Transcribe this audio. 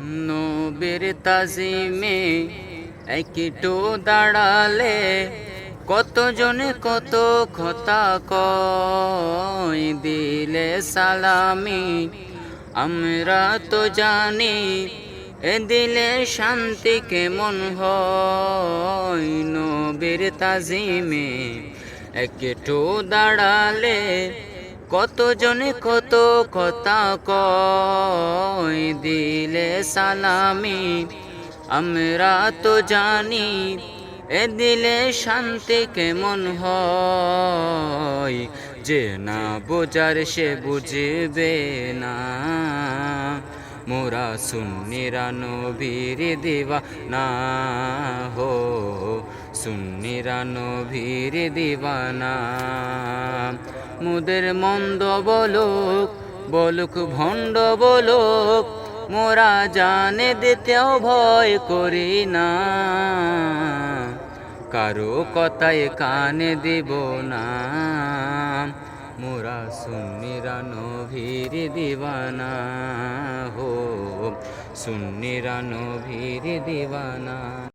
নবীর তাজিমে একটু দাঁড়ালে কতজনে কত কথা কয়, দিলে সালামি আমরা তো জানি, এ দিলে শান্তি কেমন হয়। নবীর তাজিমে একটু দাঁড়ালে কতজনে কত কথা কয়, দিলে সালামি আমরা তো জানি, এ দিলে শান্তি কেমন হয়। যে না বোঝার সে বুঝবে না, মোরা সুন্নিরা নবীর দিওয়ানা হো, সুন্নিরা নবীর দিওয়ানা। মুদের মন্দ বলুক বলুক ভণ্ড বলুক, মোরা জানে দিতেও ভয় করি না, কারো কথায় কানে দিব না। মোরা সুন্নিরা নবীর দিওয়ানা হো, সুন্নিরা নবীর দিওয়ানা।